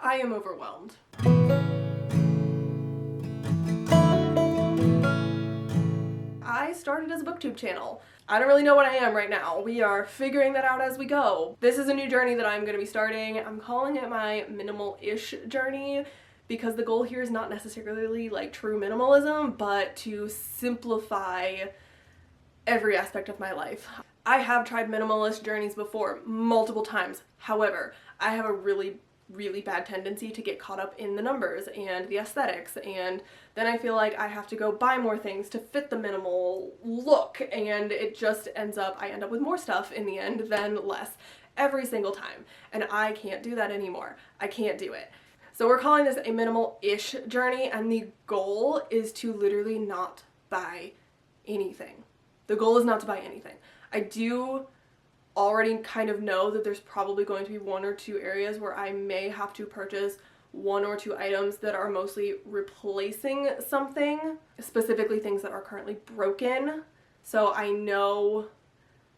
I am overwhelmed. I started as a booktube channel. I don't really know what I am right now. We are figuring that out as we go. This is a new journey that I'm going to be starting. I'm calling it my minimal-ish journey because the goal here is not necessarily like true minimalism, but to simplify every aspect of my life. I have tried minimalist journeys before multiple times. However, I have a really bad tendency to get caught up in the numbers and the aesthetics, and then I feel like I have to go buy more things to fit the minimal look, and it just I end up with more stuff in the end than less every single time, and I can't do that anymore. I can't do it. So we're calling this a minimal-ish journey, and the goal is to literally not buy anything. The goal is not to buy anything. I do already kind of know that there's probably going to be one or two areas where I may have to purchase one or two items that are mostly replacing something, specifically things that are currently broken. So I know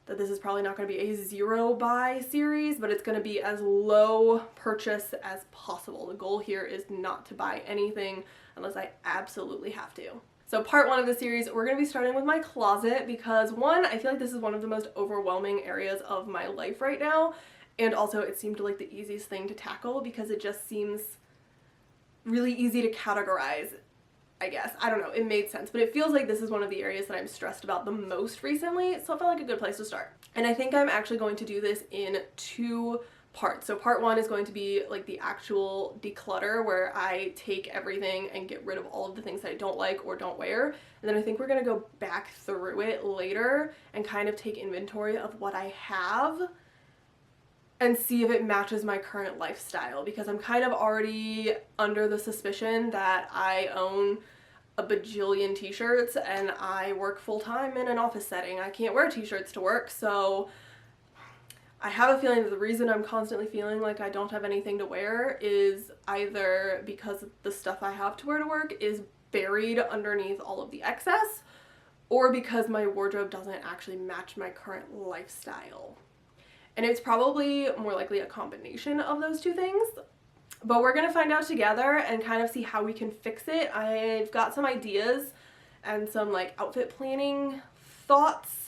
that this is probably not going to be a zero buy series, but it's going to be as low purchase as possible. The goal here is not to buy anything unless I absolutely have to. So part one of the series, we're going to be starting with my closet because one, I feel like this is one of the most overwhelming areas of my life right now, and also it seemed like the easiest thing to tackle because it just seems really easy to categorize, I guess. I don't know, it made sense, but it feels like this is one of the areas that I'm stressed about the most recently, so it felt like a good place to start. And I think I'm actually going to do this in two parts. So part one is going to be like the actual declutter where I take everything and get rid of all of the things that I don't like or don't wear. And then I think we're going to go back through it later and kind of take inventory of what I have and see if it matches my current lifestyle, because I'm kind of already under the suspicion that I own a bajillion t-shirts and I work full-time in an office setting. I can't wear t-shirts to work, so I have a feeling that the reason I'm constantly feeling like I don't have anything to wear is either because the stuff I have to wear to work is buried underneath all of the excess, or because my wardrobe doesn't actually match my current lifestyle. And it's probably more likely a combination of those two things, but we're gonna find out together and kind of see how we can fix it. I've got some ideas and some like outfit planning thoughts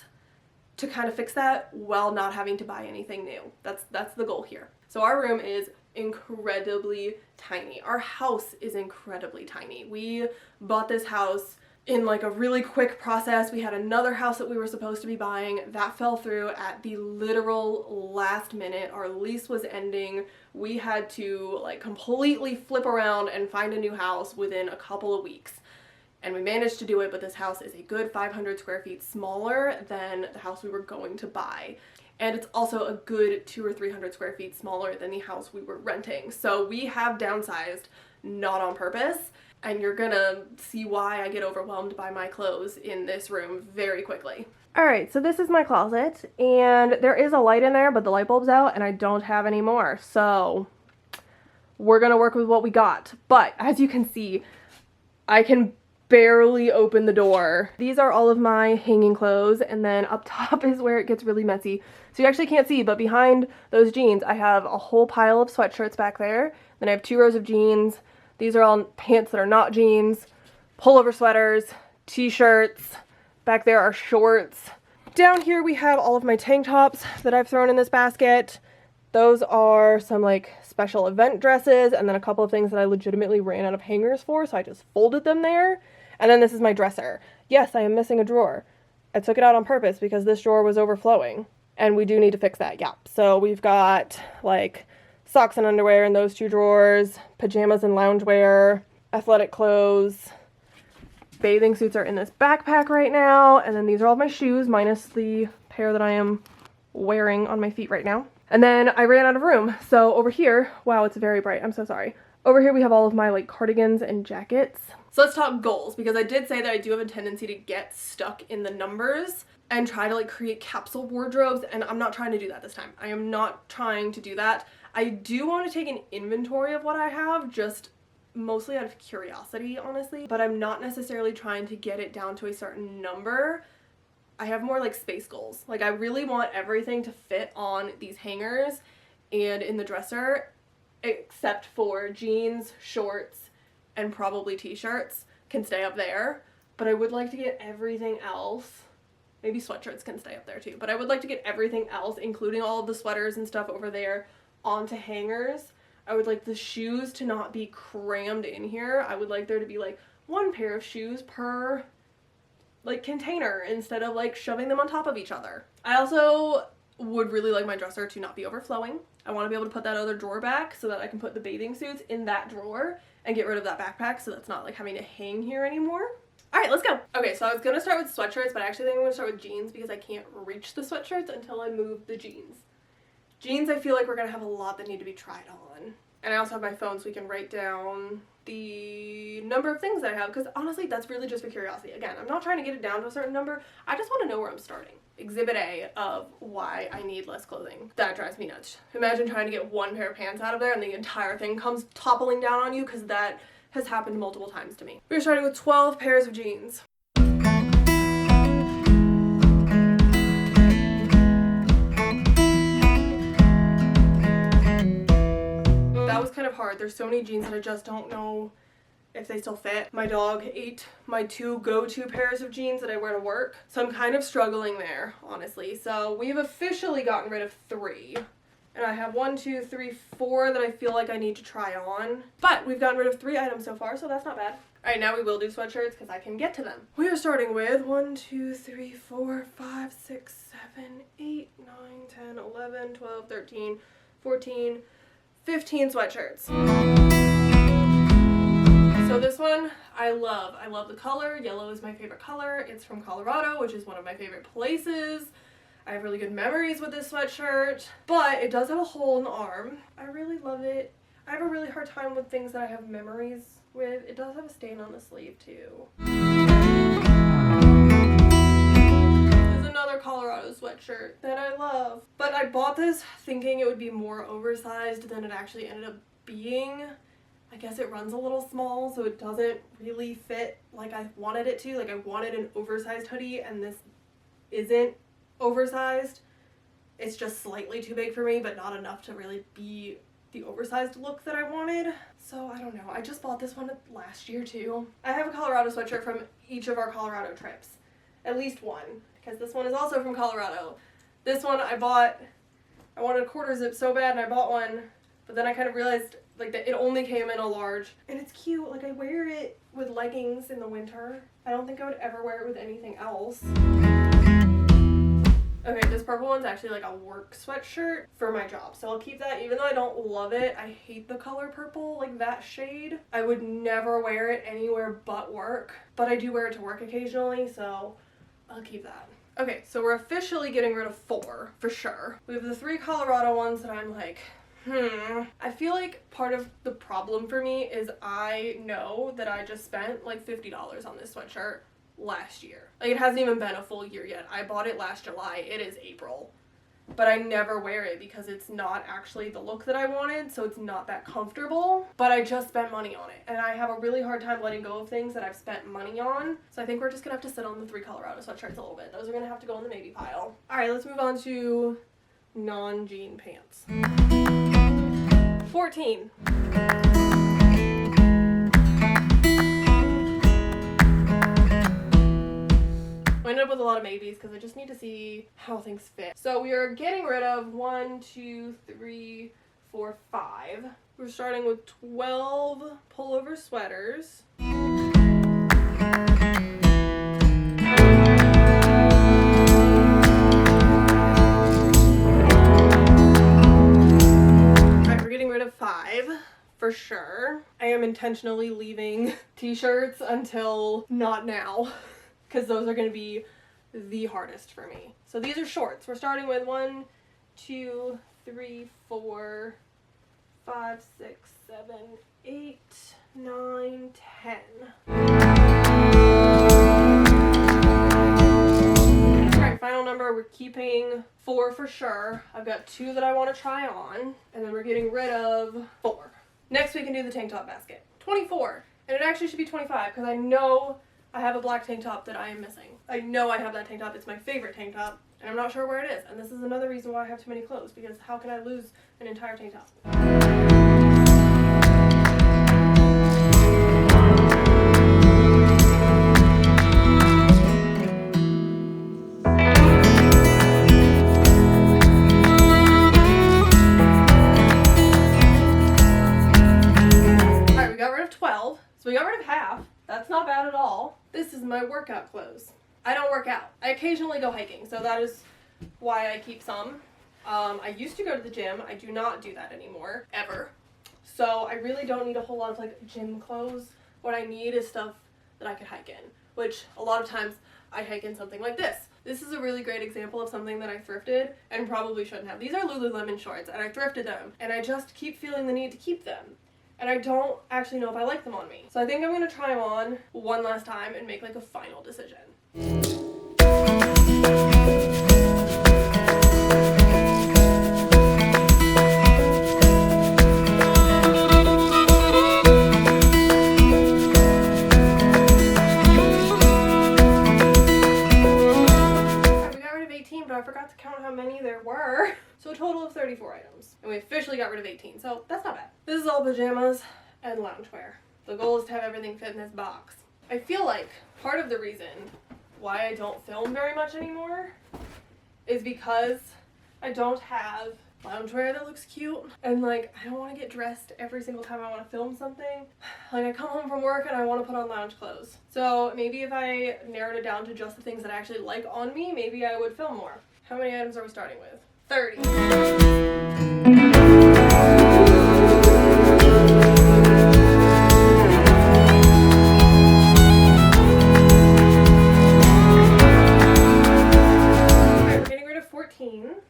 to kind of fix that while not having to buy anything new. That's the goal here. So our room is incredibly tiny. Our house is incredibly tiny. We bought this house in like a really quick process. We had another house that we were supposed to be buying that fell through at the literal last minute. Our lease was ending. We had to like completely flip around and find a new house within a couple of weeks. And we managed to do it, but this house is a good 500 square feet smaller than the house we were going to buy. And it's also a good 200 or 300 square feet smaller than the house we were renting. So we have downsized, not on purpose. And you're gonna see why I get overwhelmed by my clothes in this room very quickly. Alright, so this is my closet, and there is a light in there, but the light bulb's out and I don't have any more. So we're gonna work with what we got. But as you can see, I can barely open the door. These are all of my hanging clothes, and then up top is where it gets really messy. So you actually can't see, but behind those jeans, I have a whole pile of sweatshirts back there. Then I have 2 rows of jeans. These are all pants that are not jeans, pullover sweaters, t-shirts. Back there are shorts. Down here we have all of my tank tops that I've thrown in this basket. Those are some like special event dresses, and then a couple of things that I legitimately ran out of hangers for, so I just folded them there. And then this is my dresser. Yes, I am missing a drawer. I took it out on purpose because this drawer was overflowing, and we do need to fix that, yeah. So we've got like socks and underwear in those 2 drawers, pajamas and loungewear, athletic clothes. Bathing suits are in this backpack right now, and then these are all my shoes, minus the pair that I am wearing on my feet right now. And then I ran out of room, so over here, wow, it's very bright, I'm so sorry. Over here we have all of my like cardigans and jackets. So let's talk goals, because I did say that I do have a tendency to get stuck in the numbers and try to like create capsule wardrobes, and I'm not trying to do that this time. I am not trying to do that. I do want to take an inventory of what I have, just mostly out of curiosity, honestly, but I'm not necessarily trying to get it down to a certain number. I have more like space goals. Like I really want everything to fit on these hangers and in the dresser except for jeans, shorts, and probably t-shirts can stay up there. But I would like to get everything else. Maybe sweatshirts can stay up there too. But I would like to get everything else, including all of the sweaters and stuff over there, onto hangers. I would like the shoes to not be crammed in here. I would like there to be like one pair of shoes per like container instead of like shoving them on top of each other. I also would really like my dresser to not be overflowing. I want to be able to put that other drawer back so that I can put the bathing suits in that drawer and get rid of that backpack so that's not like having to hang here anymore. All right, let's go. Okay, so I was gonna start with sweatshirts, but I actually think I'm gonna start with jeans because I can't reach the sweatshirts until I move the jeans. Jeans, I feel like we're gonna have a lot that need to be tried on. And I also have my phone so we can write down the number of things that I have, because honestly, that's really just for curiosity. Again, I'm not trying to get it down to a certain number. I just want to know where I'm starting. Exhibit A of why I need less clothing. That drives me nuts. Imagine trying to get one pair of pants out of there and the entire thing comes toppling down on you, because that has happened multiple times to me. We're starting with 12 pairs of jeans. That was kind of hard. There's so many jeans that I just don't know if they still fit. My dog ate my 2 go-to pairs of jeans that I wear to work, so I'm kind of struggling there, honestly. So we've officially gotten rid of 3. And I have 1, 2, 3, 4 that I feel like I need to try on. But we've gotten rid of 3 items so far, so that's not bad. All right, now we will do sweatshirts because I can get to them. We are starting with 1, 2, 3, 4, 5, 6, 7, 8, 9, 10, 11, 12, 13, 14, 15 sweatshirts. So this one I love. I love the color. Yellow is my favorite color. It's from Colorado, which is one of my favorite places. I have really good memories with this sweatshirt, but it does have a hole in the arm. I really love it. I have a really hard time with things that I have memories with. It does have a stain on the sleeve too. There's another Colorado sweatshirt that I love. But I bought this thinking it would be more oversized than it actually ended up being. I guess it runs a little small, so it doesn't really fit like I wanted it to. Like I wanted an oversized hoodie, and this isn't oversized. It's just slightly too big for me, but not enough to really be the oversized look that I wanted. So I don't know. I just bought this one last year too. I have a Colorado sweatshirt from each of our Colorado trips. At least one, because this one is also from Colorado. This one I wanted a quarter zip so bad and I bought one, but then I kind of realized like that it only came in a large. And it's cute. Like I wear it with leggings in the winter. I don't think I would ever wear it with anything else. Okay, this purple one's actually like a work sweatshirt for my job, so I'll keep that. Even though I don't love it, I hate the color purple, like that shade. I would never wear it anywhere but work, but I do wear it to work occasionally, so I'll keep that. Okay, so we're officially getting rid of 4 for sure. We have the 3 Colorado ones that I'm like, I feel like part of the problem for me is I know that I just spent like $50 on this sweatshirt last year. Like it hasn't even been a full year yet. I bought it last July. It is April. But I never wear it because it's not actually the look that I wanted, so it's not that comfortable. But I just spent money on it, and I have a really hard time letting go of things that I've spent money on. So I think we're just gonna have to sit on the 3 Colorado sweatshirts a little bit. Those are gonna have to go in the maybe pile. All right, let's move on to non-jean pants. 14. I ended up with a lot of maybes because I just need to see how things fit. So we are getting rid of 1, 2, 3, 4, 5. We're starting with 12 pullover sweaters. Alright, we're getting rid of 5 for sure. I am intentionally leaving t-shirts until not now, because those are going to be the hardest for me. So these are shorts. We're starting with 1, 2, 3, 4, 5, 6, 7, 8, 9, 10. Alright, final number. We're keeping 4 for sure. I've got 2 that I want to try on, and then we're getting rid of 4. Next we can do the tank top basket. 24. And it actually should be 25 because I know I have a black tank top that I am missing. I know I have that tank top. It's my favorite tank top, and I'm not sure where it is. And this is another reason why I have too many clothes, because how can I lose an entire tank top? 12, so we got rid of half. That's not bad at all. This is my workout clothes. I don't work out. I occasionally go hiking, so that is why I keep some. I used to go to the gym. I do not do that anymore, ever. So I really don't need a whole lot of like gym clothes. What I need is stuff that I could hike in, which a lot of times I hike in something like this. This is a really great example of something that I thrifted and probably shouldn't have. These are Lululemon shorts and I thrifted them and I just keep feeling the need to keep them. And I don't actually know if I like them on me. So I think I'm gonna try them on one last time and make like a final decision. But I forgot to count how many there were. So a total of 34 items. And we officially got rid of 18, so that's not bad. This is all pajamas and loungewear. The goal is to have everything fit in this box. I feel like part of the reason why I don't film very much anymore is because I don't have loungewear that looks cute. And like, I don't want to get dressed every single time I want to film something. Like I come home from work and I want to put on lounge clothes. So maybe if I narrowed it down to just the things that I actually like on me, maybe I would film more. How many items are we starting with? 30.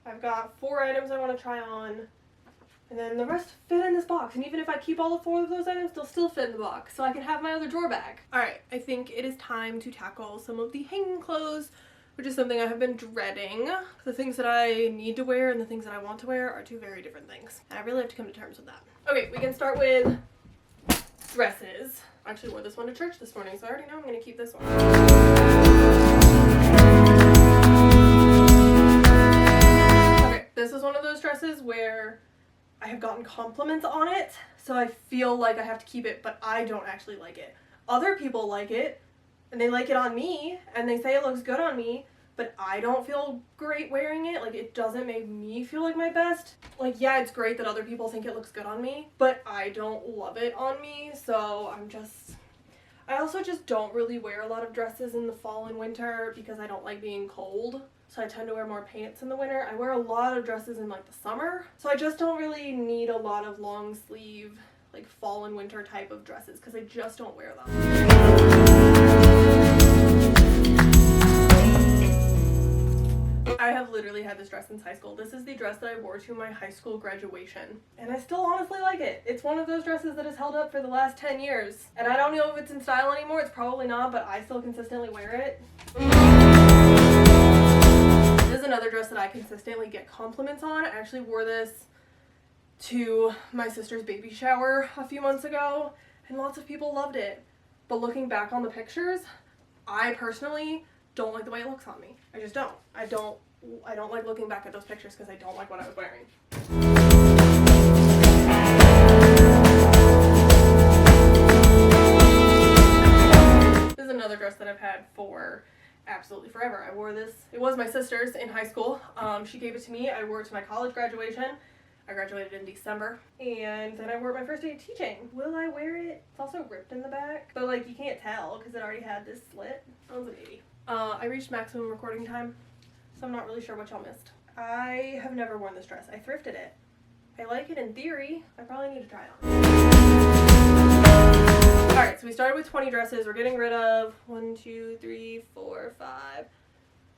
I've got 4 items I want to try on, and then the rest fit in this box, and even if I keep all the 4 of those items, they'll still fit in the box, so I can have my other drawer back. Alright, I think it is time to tackle some of the hanging clothes, which is something I have been dreading. The things that I need to wear and the things that I want to wear are 2 very different things, and I really have to come to terms with that. Okay, we can start with dresses. I actually wore this one to church this morning, so I already know I'm going to keep this one. This is one of those dresses where I have gotten compliments on it, so I feel like I have to keep it, but I don't actually like it. Other people like it, and they like it on me, and they say it looks good on me, but I don't feel great wearing it. Like, it doesn't make me feel like my best. Like, yeah, it's great that other people think it looks good on me, but I don't love it on me, so I also just don't really wear a lot of dresses in the fall and winter because I don't like being cold. So I tend to wear more pants in the winter. I wear a lot of dresses in like the summer. So I just don't really need a lot of long sleeve, like fall and winter type of dresses because I just don't wear them. I have literally had this dress since high school. This is the dress that I wore to my high school graduation. And I still honestly like it. It's one of those dresses that has held up for the last 10 years. And I don't know if it's in style anymore. It's probably not, but I still consistently wear it. This is another dress that I consistently get compliments on. I actually wore this to my sister's baby shower a few months ago, and lots of people loved it. But looking back on the pictures, I personally don't like the way it looks on me. I just don't. I don't like looking back at those pictures because I don't like what I was wearing. This is another dress that I've had for absolutely forever. I wore this. It was my sister's in high school. She gave it to me. I wore it to my college graduation. I graduated in December. And then I wore it my first day of teaching. Will I wear it? It's also ripped in the back. But like, you can't tell because it already had this slit. I was a baby. I reached maximum recording time, so I'm not really sure what y'all missed. I have never worn this dress. I thrifted it. I like it in theory. I probably need to try it on. Alright, so we started with 20 dresses. We're getting rid of 1, 2, 3, 4, 5,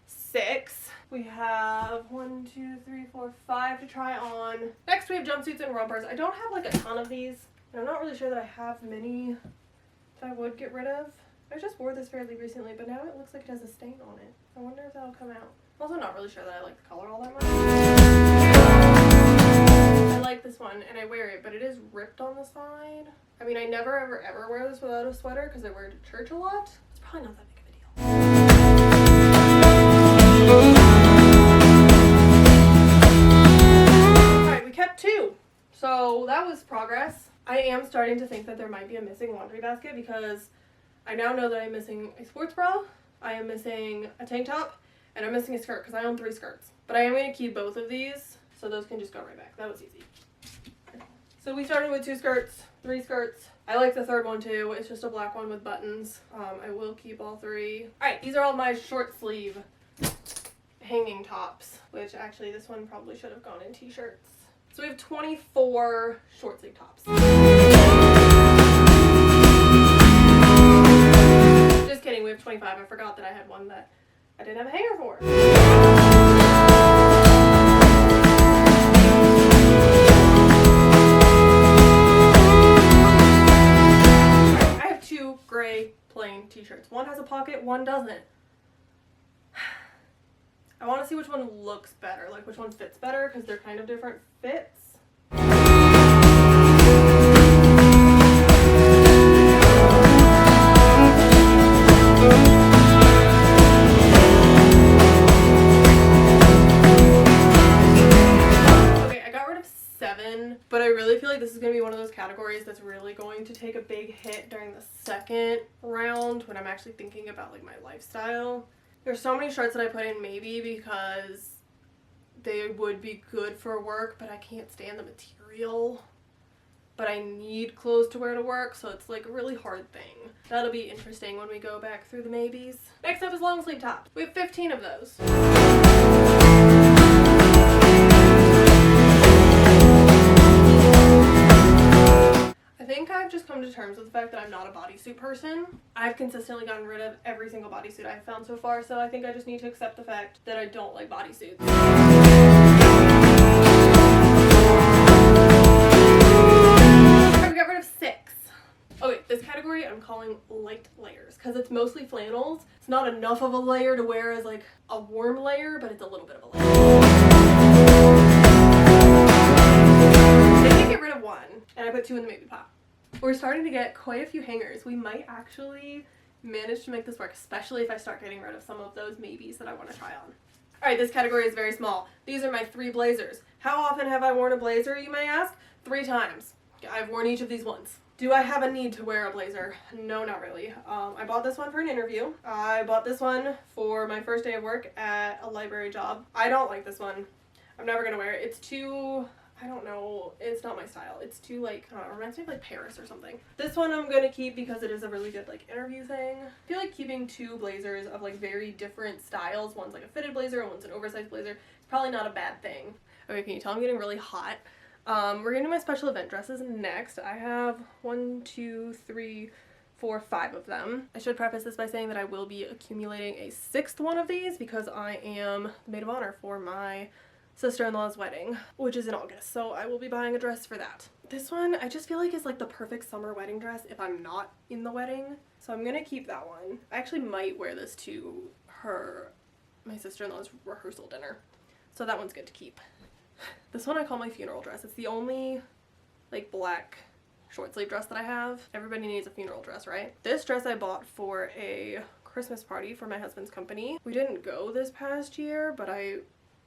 6. We have 1, 2, 3, 4, 5 to try on. Next we have jumpsuits and rompers. I don't have like a ton of these, and I'm not really sure that I have many that I would get rid of. I just wore this fairly recently, but now it looks like it has a stain on it. I wonder if that'll come out. I'm also not really sure that I like the color all that much. I like this one, and I wear it, but it is ripped on the side. I mean, I never ever wear this without a sweater because I wear it to church a lot. It's probably not that big of a deal. Alright, we kept 2. So that was progress. I am starting to think that there might be a missing laundry basket because I now know that I'm missing a sports bra, I am missing a tank top, and I'm missing a skirt because I own 3 skirts. But I am going to keep both of these, so those can just go right back. That was easy. So we started with 2 skirts, 3 skirts. I like the third one too. It's just a black one with buttons. I will keep all 3. Alright, these are all my short sleeve hanging tops, which actually this one probably should have gone in t-shirts. So we have 24 short sleeve tops. Just kidding, we have 25. I forgot that I had one that I didn't have a hanger for. I have 2 gray plain t-shirts. One has a pocket, one doesn't. I want to see which one looks better, like which one fits better, because they're kind of different fits. But I really feel like this is going to be one of those categories that's really going to take a big hit during the second round when I'm actually thinking about like my lifestyle. There's so many shirts that I put in maybe because they would be good for work, but I can't stand the material. But I need clothes to wear to work, so it's like a really hard thing. That'll be interesting when we go back through the maybes. Next up is long sleeve tops. We have 15 of those. I think I've just come to terms with the fact that I'm not a bodysuit person. I've consistently gotten rid of every single bodysuit I've found so far, so I think I just need to accept the fact that I don't like bodysuits. I got rid of 6. Okay, this category I'm calling light layers because it's mostly flannels. It's not enough of a layer to wear as like a warm layer, but it's a little bit of a layer. I did get rid of 1, and I put 2 in the maybe pot. We're starting to get quite a few hangers. We might actually manage to make this work, especially if I start getting rid of some of those maybes that I want to try on. Alright, this category is very small. These are my 3 blazers. How often have I worn a blazer, you may ask? 3 times. I've worn each of these once. Do I have a need to wear a blazer? No, not really. I bought this one for an interview. I bought this one for my first day of work at a library job. I don't like this one. I'm never going to wear it. It's too... I don't know, it's not my style. It's too like, I don't know, it reminds me of like Paris or something. This one I'm gonna keep because it is a really good like interview thing. I feel like keeping 2 blazers of like very different styles, one's like a fitted blazer and one's an oversized blazer, it's probably not a bad thing. Okay, can you tell I'm getting really hot? We're gonna do my special event dresses next. I have 1, 2, 3, 4, 5 of them. I should preface this by saying that I will be accumulating a 6th one of these because I am the maid of honor for my sister-in-law's wedding, which is in August, so I will be buying a dress for that. This one I just feel like is like the perfect summer wedding dress if I'm not in the wedding, so I'm gonna keep that one. I actually might wear this to my sister-in-law's rehearsal dinner, so that one's good to keep. This one I call my funeral dress. It's the only like black short sleeve dress that I have. Everybody needs a funeral dress, right? This dress I bought for a Christmas party for my husband's company. We didn't go this past year, but I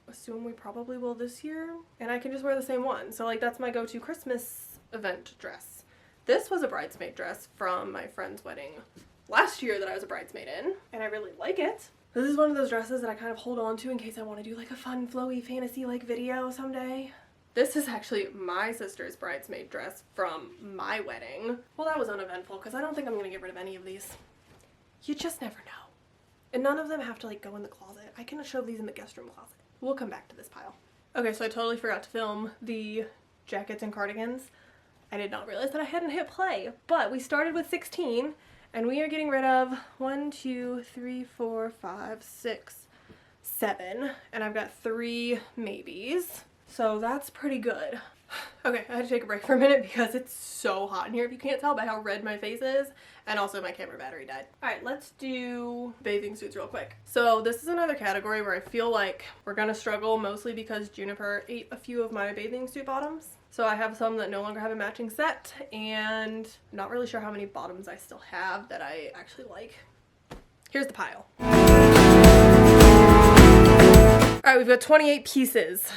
assume we probably will this year, and I can just wear the same one. So like that's my go-to Christmas event dress. This was a bridesmaid dress from my friend's wedding last year that I was a bridesmaid in, and I really like it. This is one of those dresses that I kind of hold on to in case I want to do like a fun flowy fantasy like video someday. This is actually my sister's bridesmaid dress from my wedding. Well, that was uneventful because I don't think I'm gonna get rid of any of these. You just never know. And none of them have to like go in the closet. I can shove these in the guest room closet. We'll come back to this pile. Okay, so I totally forgot to film the jackets and cardigans. I did not realize that I hadn't hit play, but we started with 16 and we are getting rid of 1, 2, 3, 4, 5, 6, 7, and I've got 3 maybes. So that's pretty good. Okay, I had to take a break for a minute because it's so hot in here, if you can't tell by how red my face is, and also my camera battery died. Alright, let's do bathing suits real quick. So this is another category where I feel like we're gonna struggle, mostly because Juniper ate a few of my bathing suit bottoms. So I have some that no longer have a matching set, and I'm not really sure how many bottoms I still have that I actually like. Here's the pile. Alright, we've got 28 pieces.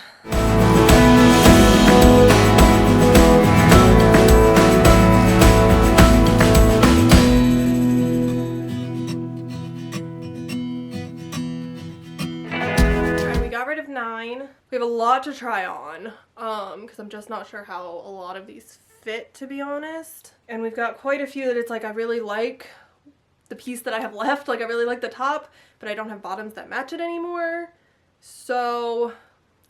We have a lot to try on, because I'm just not sure how a lot of these fit, to be honest. And we've got quite a few that it's like I really like the piece that I have left, like I really like the top, but I don't have bottoms that match it anymore. So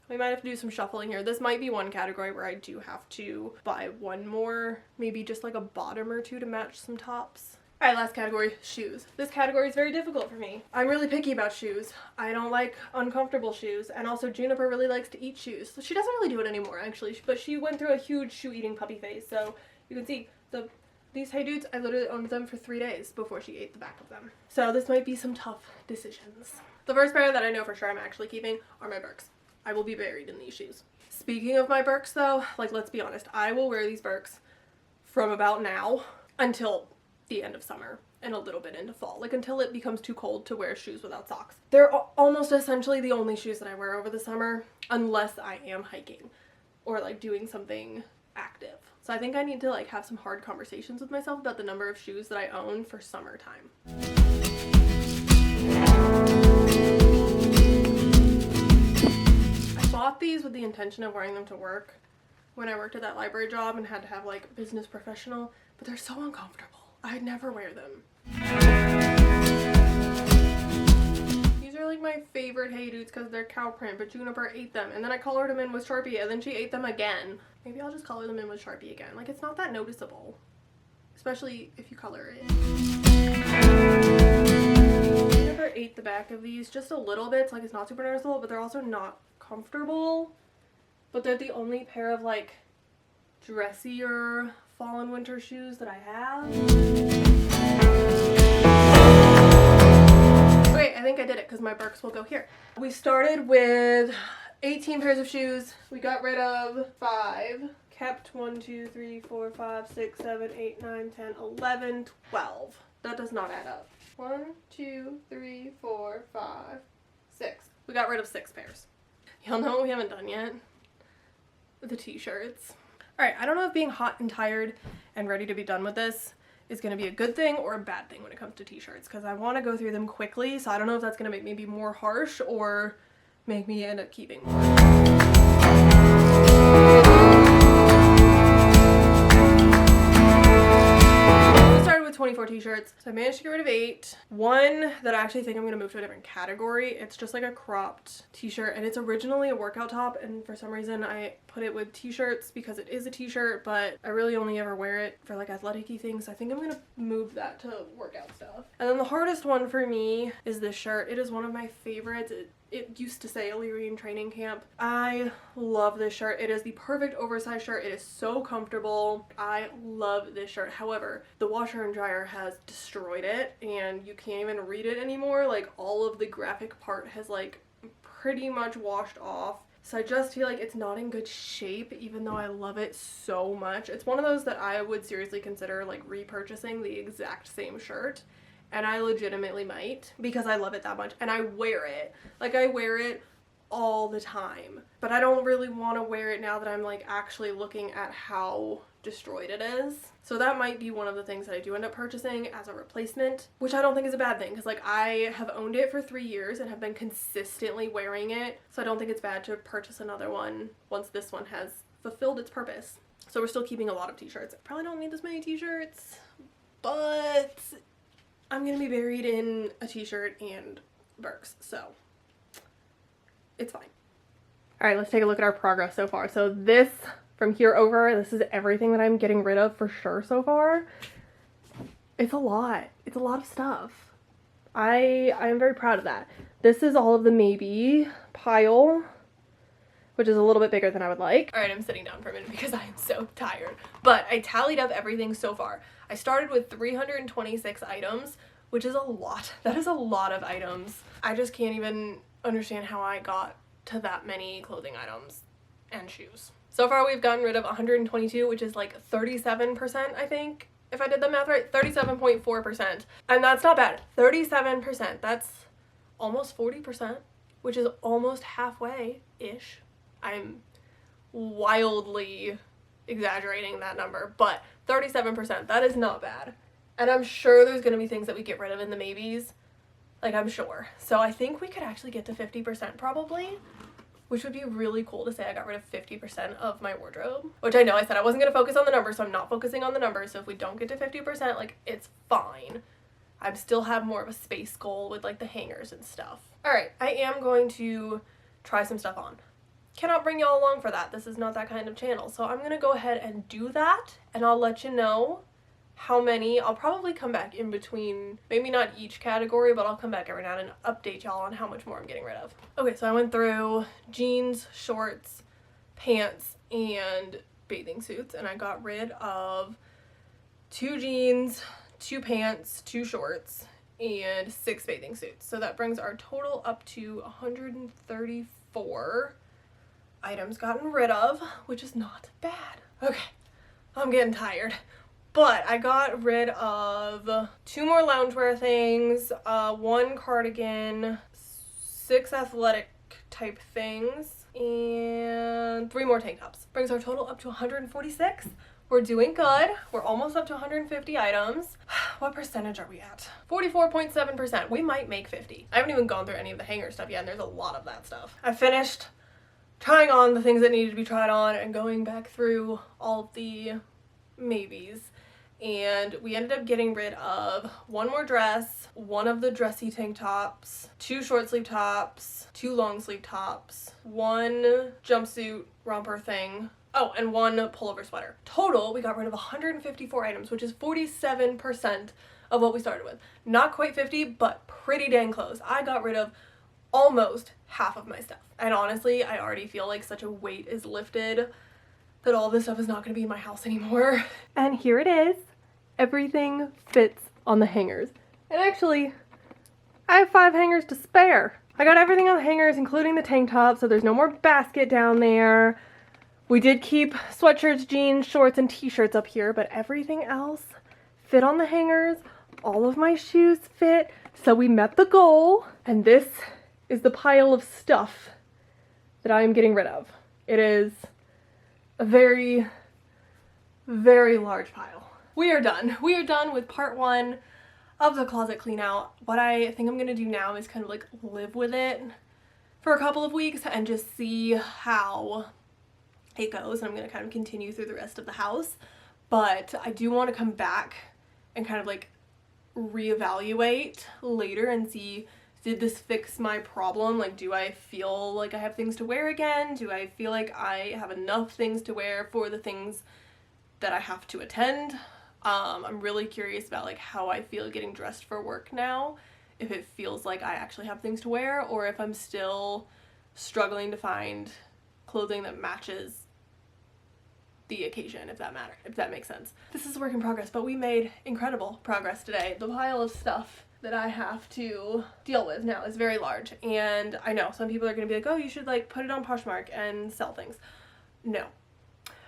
we might have to do some shuffling here. This might be one category where I do have to buy one more, maybe just like a bottom or two to match some tops. All right, last category, shoes. This category is very difficult for me. I'm really picky about shoes. I don't like uncomfortable shoes, and also Juniper really likes to eat shoes. So she doesn't really do it anymore, actually, but she went through a huge shoe eating puppy phase. So you can see these Hey Dudes, I literally owned them for 3 days before she ate the back of them. So this might be some tough decisions. The first pair that I know for sure I'm actually keeping are my Birks. I will be buried in these shoes. Speaking of my Birks though, like let's be honest, I will wear these Birks from about now until the end of summer and a little bit into fall, like until it becomes too cold to wear shoes without socks. They're almost essentially the only shoes that I wear over the summer unless I am hiking or like doing something active. So I think I need to like have some hard conversations with myself about the number of shoes that I own for summertime. I bought these with the intention of wearing them to work when I worked at that library job and had to have like business professional, but they're so uncomfortable. I'd never wear them. These are like my favorite Hey Dudes because they're cow print, but Juniper ate them and then I colored them in with Sharpie and then she ate them again. Maybe I'll just color them in with Sharpie again. Like it's not that noticeable, especially if you color it. Juniper ate the back of these just a little bit, so like it's not super noticeable, but they're also not comfortable. But they're the only pair of like dressier fall and winter shoes that I have. Okay, I think I did it because my Birks will go here. We started with 18 pairs of shoes. We got rid of 5. Kept 1, 2, 3, 4, 5, 6, 7, 8, 9, 10, 11, 12. That does not add up. 1, 2, 3, 4, 5, 6. We got rid of 6 pairs. Y'all know what we haven't done yet? The t-shirts. Alright, I don't know if being hot and tired and ready to be done with this is going to be a good thing or a bad thing when it comes to t-shirts, because I want to go through them quickly, so I don't know if that's going to make me be more harsh or make me end up keeping more. I started with 24 t-shirts, so I managed to get rid of 8. One that I actually think I'm going to move to a different category. It's just like a cropped t-shirt, and it's originally a workout top, and for some reason I put it with t-shirts because it is a t-shirt, but I really only ever wear it for like athletic-y things, so I think I'm going to move that to workout stuff. And then the hardest one for me is this shirt. It is one of my favorites. It used to say Illyrian training camp. I love this shirt. It is the perfect oversized shirt. It is so comfortable. I love this shirt. However, the washer and dryer has destroyed it and you can't even read it anymore. Like all of the graphic part has like pretty much washed off. So I just feel like it's not in good shape, even though I love it so much. It's one of those that I would seriously consider like repurchasing the exact same shirt. And I legitimately might because I love it that much and I wear it. Like I wear it all the time, but I don't really want to wear it now that I'm like actually looking at how destroyed it is. So that might be one of the things that I do end up purchasing as a replacement, which I don't think is a bad thing because like I have owned it for 3 years and have been consistently wearing it. So I don't think it's bad to purchase another one once this one has fulfilled its purpose. So we're still keeping a lot of t-shirts. I probably don't need this many t-shirts, but I'm gonna be buried in a t-shirt and Birks, so it's fine. All right, let's take a look at our progress so far. So this, from here over, this is everything that I'm getting rid of for sure so far. It's a lot. It's a lot of stuff. I am very proud of that. This is all of the maybe pile, which is a little bit bigger than I would like. All right, I'm sitting down for a minute because I am so tired. But I tallied up everything so far. I started with 326 items, which is a lot. That is a lot of items. I just can't even understand how I got to that many clothing items and shoes. So far we've gotten rid of 122, which is like 37%, I think, if I did the math right, 37.4%. And that's not bad. 37%, that's almost 40%, which is almost halfway-ish. I'm wildly exaggerating that number, but 37%, that is not bad. And I'm sure there's going to be things that we get rid of in the maybes. Like, I'm sure. So I think we could actually get to 50% probably. which would be really cool to say I got rid of 50% of my wardrobe, which I know I said I wasn't going to focus on the numbers, so I'm not focusing on the numbers. So if we don't get to 50%, like, it's fine. I still have more of a space goal with like the hangers and stuff. All right, I am going to try some stuff on. Cannot bring y'all along for that. This is not that kind of channel. So I'm going to go ahead and do that, and I'll let you know how many. I'll probably come back in between, maybe not each category, but I'll come back every now and then and update y'all on how much more I'm getting rid of. Okay, so I went through jeans, shorts, pants, and bathing suits, and I got rid of 2 jeans, 2 pants, 2 shorts, and 6 bathing suits. So that brings our total up to 134 items gotten rid of, which is not bad. Okay, I'm getting tired. But I got rid of 2 more loungewear things, 1 cardigan, 6 athletic type things, and 3 more tank tops. Brings our total up to 146. We're doing good. We're almost up to 150 items. What percentage are we at? 44.7%. We might make 50. I haven't even gone through any of the hanger stuff yet, and there's a lot of that stuff. I finished trying on the things that needed to be tried on and going back through all of the maybes. And we ended up getting rid of 1 more dress, 1 of the dressy tank tops, 2 short sleeve tops, 2 long sleeve tops, 1 jumpsuit romper thing, oh, and 1 pullover sweater. Total, we got rid of 154 items, which is 47% of what we started with. Not quite 50, but pretty dang close. I got rid of almost half of my stuff. And honestly, I already feel like such a weight is lifted that all this stuff is not going to be in my house anymore. And here it is. Everything fits on the hangers. And actually, I have 5 hangers to spare. I got everything on the hangers, including the tank top, so there's no more basket down there. We did keep sweatshirts, jeans, shorts, and t-shirts up here, but everything else fit on the hangers. All of my shoes fit, so we met the goal. And this is the pile of stuff that I am getting rid of. It is a very, very large pile. We are done. We are done with part 1 of the closet clean out. What I think I'm gonna do now is kind of like live with it for a couple of weeks and just see how it goes. And I'm gonna kind of continue through the rest of the house, but I do want to come back and kind of like reevaluate later and see, did this fix my problem? Like, do I feel like I have things to wear again? Do I feel like I have enough things to wear for the things that I have to attend? I'm really curious about like how I feel getting dressed for work now, if it feels like I actually have things to wear, or if I'm still struggling to find clothing that matches the occasion, if that makes sense. This is a work in progress, but we made incredible progress today. The pile of stuff that I have to deal with now is very large, and I know some people are gonna be like, oh, you should like put it on Poshmark and sell things. No.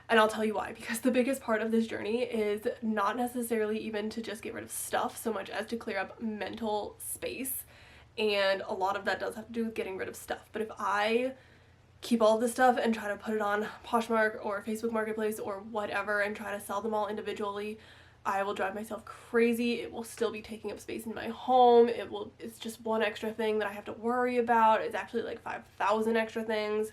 And I'll tell you why, because the biggest part of this journey is not necessarily even to just get rid of stuff so much as to clear up mental space, and a lot of that does have to do with getting rid of stuff. But if I keep all of this stuff and try to put it on Poshmark or Facebook Marketplace or whatever and try to sell them all individually, I will drive myself crazy. It will still be taking up space in my home. It's just one extra thing that I have to worry about. It's actually like 5,000 extra things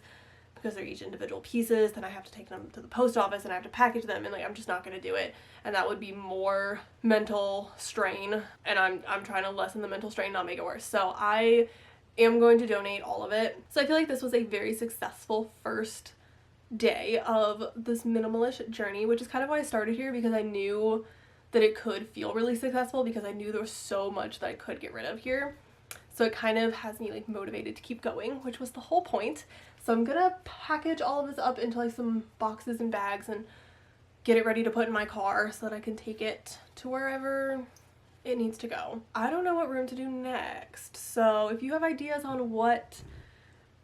because they're each individual pieces. Then I have to take them to the post office and I have to package them, and like I'm just not going to do it. And that would be more mental strain, and I'm trying to lessen the mental strain, not make it worse. So I am going to donate all of it. So I feel like this was a very successful first day of this Minimalish journey, which is kind of why I started here, because I knew that it could feel really successful because I knew there was so much that I could get rid of here. So it kind of has me like motivated to keep going, which was the whole point. So I'm gonna package all of this up into like some boxes and bags and get it ready to put in my car so that I can take it to wherever it needs to go. I don't know what room to do next, so if you have ideas on what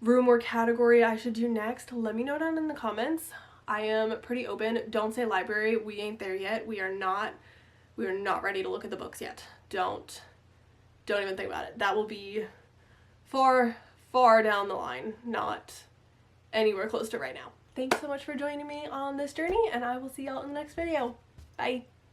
room or category I should do next, let me know down in the comments. I am pretty open. Don't say library. We ain't there yet. We are not ready to look at the books yet. Don't even think about it. That will be far down the line, not anywhere close to right now. Thanks so much for joining me on this journey, and I will see y'all in the next video. Bye.